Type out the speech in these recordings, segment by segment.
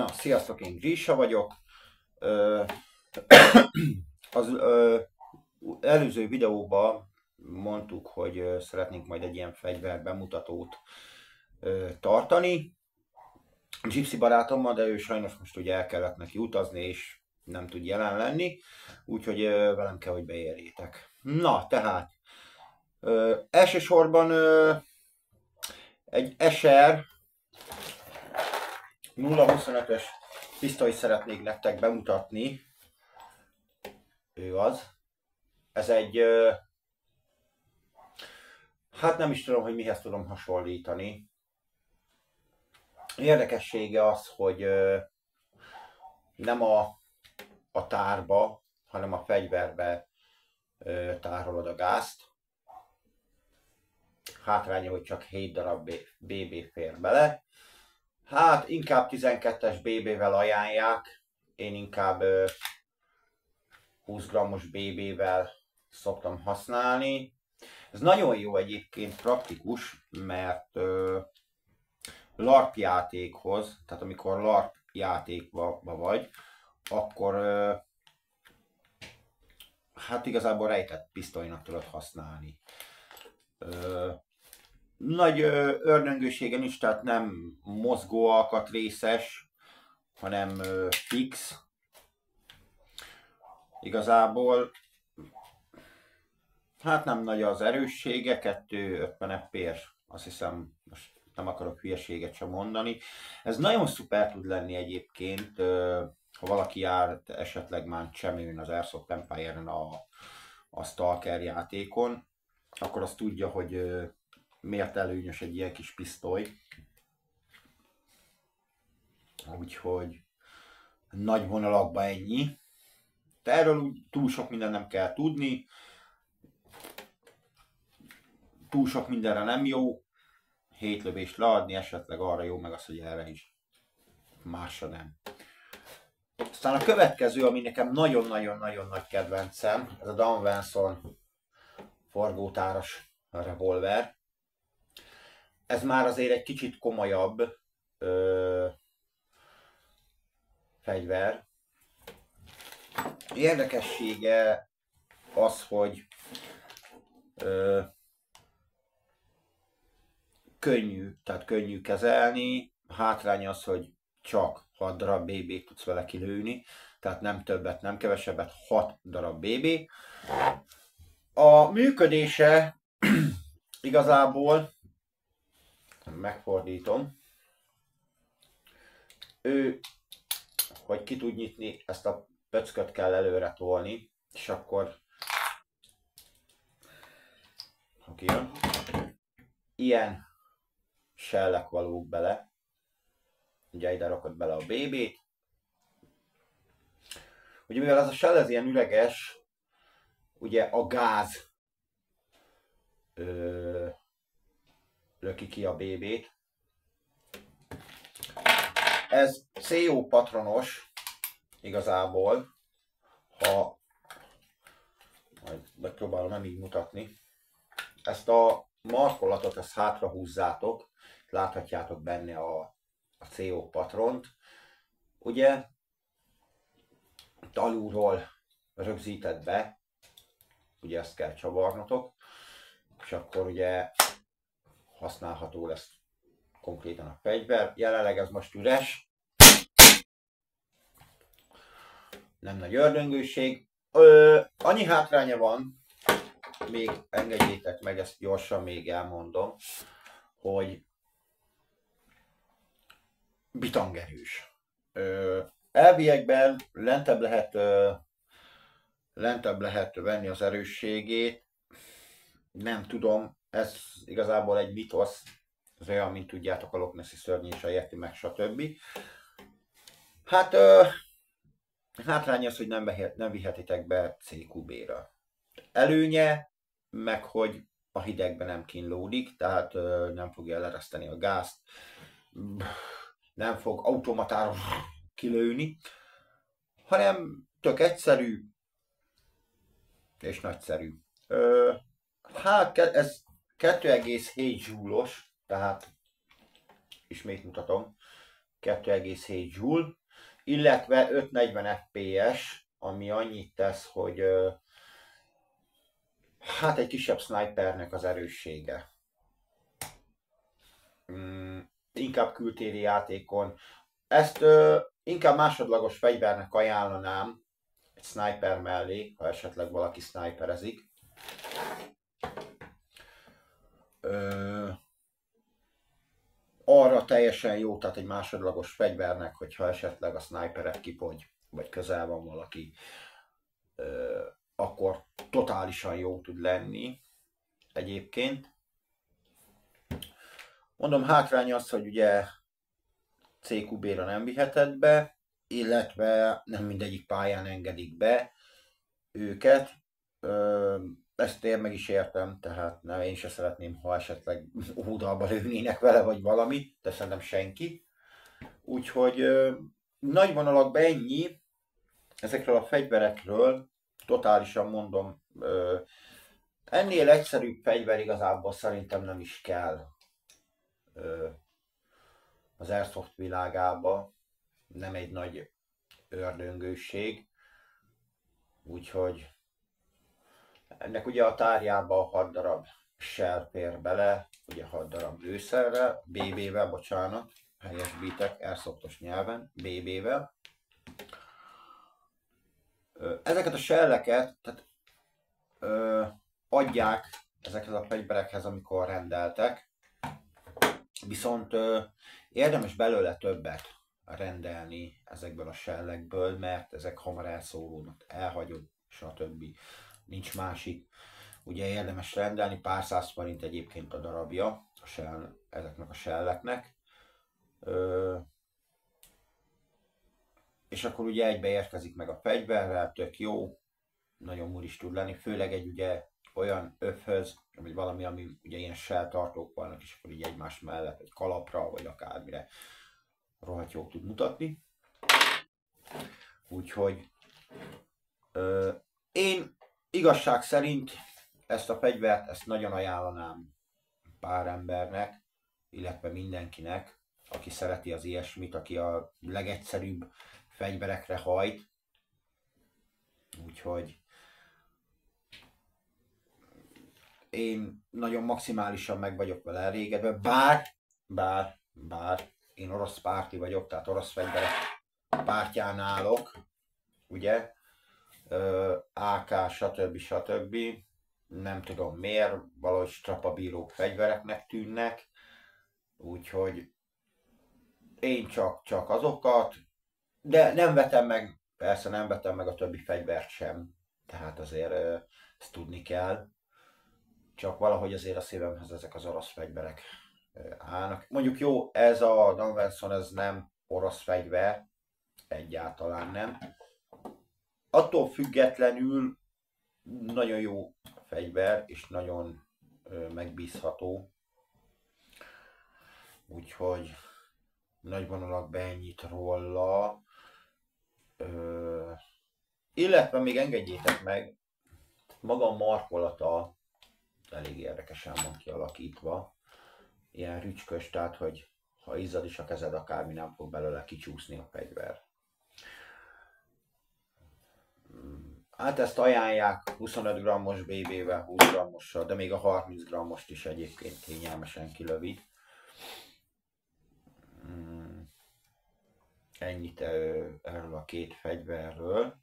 Na, sziasztok, én Grisha vagyok. Ö, Az előző videóban mondtuk, hogy szeretnénk majd egy ilyen fegyverbemutatót tartani. Gypsy barátommal, de ő sajnos most ugye el kellett neki utazni, és nem tud jelen lenni, úgyhogy velem kell, hogy beérjétek. Na, tehát elsősorban egy SR 0.25-ös pisztolyt szeretnék nektek bemutatni. Ő az. Ez egy, hát nem is tudom, hogy mihez tudom hasonlítani. Érdekessége az, hogy nem a tárba, hanem a fegyverbe tárolod a gázt. Hátránya, hogy csak 7 darab BB fér bele. Hát inkább 12-es BB-vel ajánlják, én inkább 20 g-os BB-vel szoktam használni. Ez nagyon jó egyébként, praktikus, mert LARP játékhoz, tehát amikor LARP játékban vagy, akkor hát igazából rejtett pisztolynak tudod használni. Nagy ördöngősége nincs, tehát nem mozgó alkatrészes, hanem fix. Igazából hát nem nagy az erőssége, 250 FPS, azt hiszem, most nem akarok hülyeséget sem mondani. Ez nagyon szuper tud lenni egyébként, ha valaki járt esetleg már csemőn az Airsoft Empire-en a Stalker játékon, akkor azt tudja, hogy miért előnyös egy ilyen kis pisztoly. Úgyhogy nagy vonalakban ennyi. De erről túl sok minden nem kell tudni. Túl sok mindenre nem jó. 7 lövést leadni, esetleg arra jó, meg az, hogy erre is. Másra nem. Aztán a következő, ami nekem nagyon-nagyon-nagyon nagy kedvencem, ez a Dan Venson forgótáras revolver. Ez már azért egy kicsit komolyabb fegyver. Érdekessége az, hogy könnyű, tehát könnyű kezelni. A hátrány az, hogy csak 6 darab BB-t tudsz vele kilőni, tehát nem többet, nem kevesebbet, 6 darab BB. A működése igazából, megfordítom, ő, hogy ki tud nyitni, ezt a pöcköt kell előre tolni, és akkor kijön. Ilyen sellek valók bele. Ugye ide rakod bele a BB-t. Ugye mivel ez a shell ez ilyen üreges, ugye a gáz löki ki a BB-t. Ez CO patronos igazából, ha majd megpróbálom nem így mutatni. Ezt a markolatot ezt hátra húzzátok, láthatjátok benne a CO patront. Ugye alulról rögzített be, ugye ezt kell csavarnotok, és akkor ugye használható lesz konkrétan a fegyver. Jelenleg ez most üres, nem nagy ördöngőség. Annyi hátránya van, még engedjétek meg, ezt gyorsan még elmondom, hogy bitangerős. Elviekben lentebb lehet venni az erősségét, nem tudom, ez igazából egy mitosz, ez olyan, mint tudjátok, a Loch Nessi szörny és a Yeti, meg stb. Hát hátrány az, hogy nem vihetitek be CQB-ra. Előnye, meg hogy a hidegben nem kínlódik, tehát nem fogja elereszteni a gázt, nem fog automatára kilőni, hanem tök egyszerű és nagyszerű. Hát ez 2,7 joule-os, tehát ismét mutatom, 2,7 Joule, illetve 540 fps, ami annyit tesz, hogy hát egy kisebb snipernek az erőssége. Inkább kültéri játékon. Ezt inkább másodlagos fegyvernek ajánlanám, egy sniper mellé, ha esetleg valaki sniperezik. Arra teljesen jó, tehát egy másodlagos fegyvernek, hogyha esetleg a sniperek kipogy, vagy közel van valaki, akkor totálisan jó tud lenni egyébként. Mondom, hátrány az, hogy ugye CQB-ra nem viheted be, illetve nem mindegyik pályán engedik be őket. Ezt én meg is értem, tehát nem, én se szeretném, ha esetleg oldalba lőnének vele, vagy valami, de szerintem senki. Úgyhogy nagy vonalakban ennyi ezekről a fegyverekről, totálisan mondom, ennél egyszerűbb fegyver igazából szerintem nem is kell az Airsoft világába, nem egy nagy ördöngőség, úgyhogy ennek ugye a tárjába 6 darab shell fér bele, ugye 6 darab lőszerrel, BB-vel, bocsánat, helyesbítek, airsoftos nyelven, BB-vel. Ezeket a shelleket tehát, adják ezekhez a fegyverekhez, amikor rendeltek, viszont érdemes belőle többet rendelni ezekből a shellekből, mert ezek hamar elszólódnak, elhagyod, stb. Nincs másik. Ugye érdemes rendelni, pár száz forint egyébként a darabja ezeknek a shelleknek. És akkor ugye egybe érkezik meg a fegyverrel, tök jó, nagyon múl is tud lenni, főleg egy ugye olyan öfhöz, vagy valami, ami ugye ilyen shell tartók vannak, és akkor így egymás mellett, egy kalapra, vagy akármire rohadt jól tud mutatni. Úgyhogy én igazság szerint ezt a fegyvert, ezt nagyon ajánlanám pár embernek, illetve mindenkinek, aki szereti az ilyesmit, aki a legegyszerűbb fegyverekre hajt. Úgyhogy én nagyon maximálisan meg vagyok vele elégedve, bár én orosz párti vagyok, tehát orosz fegyverek pártján állok, ugye, AK, stb. Nem tudom miért, valahogy strapabírók fegyvereknek tűnnek, úgyhogy én csak azokat, de nem vetem meg, persze nem vetem meg a többi fegyvert sem, tehát azért ezt tudni kell, csak valahogy azért a szívemhez ezek az orosz fegyverek állnak. Mondjuk jó, ez a Danvenson, ez nem orosz fegyver, egyáltalán nem. Attól függetlenül nagyon jó fegyver, és nagyon megbízható. Úgyhogy nagy vonalakban ennyit róla. Illetve még engedjétek meg, maga a markolata elég érdekesen van kialakítva. Ilyen rücskös, tehát hogy ha izzad is a kezed, akármi nem fog belőle kicsúszni a fegyver. Hát ezt ajánlják 25 g-os BB-vel, 20 g-ossal, de még a 30 g-ost is egyébként kényelmesen kilövi. Ennyit erről a két fegyverről.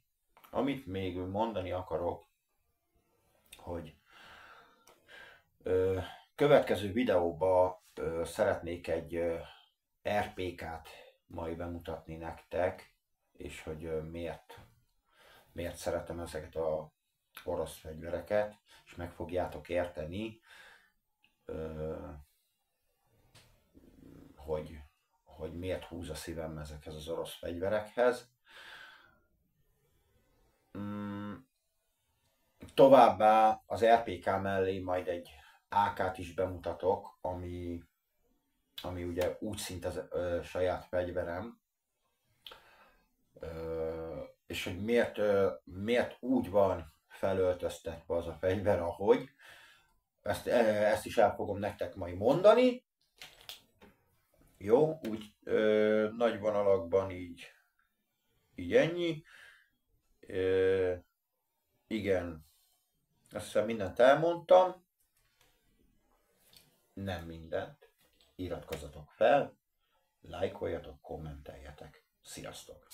Amit még mondani akarok, hogy következő videóban szeretnék egy RPK-t majd bemutatni nektek, és hogy miért szeretem ezeket a orosz fegyvereket, és meg fogjátok érteni, hogy miért húz a szívem ezekhez az orosz fegyverekhez. Továbbá az RPK mellé majd egy AK-t is bemutatok, ami ugye úgy szinte saját fegyverem, és hogy miért úgy van felöltöztetve az a fegyver, ahogy. Ezt is el fogom nektek majd mondani. Jó, úgy nagy vonalakban így ennyi. Igen, azt hiszem mindent elmondtam. Nem mindent. Iratkozzatok fel, lájkoljatok, kommenteljetek. Sziasztok!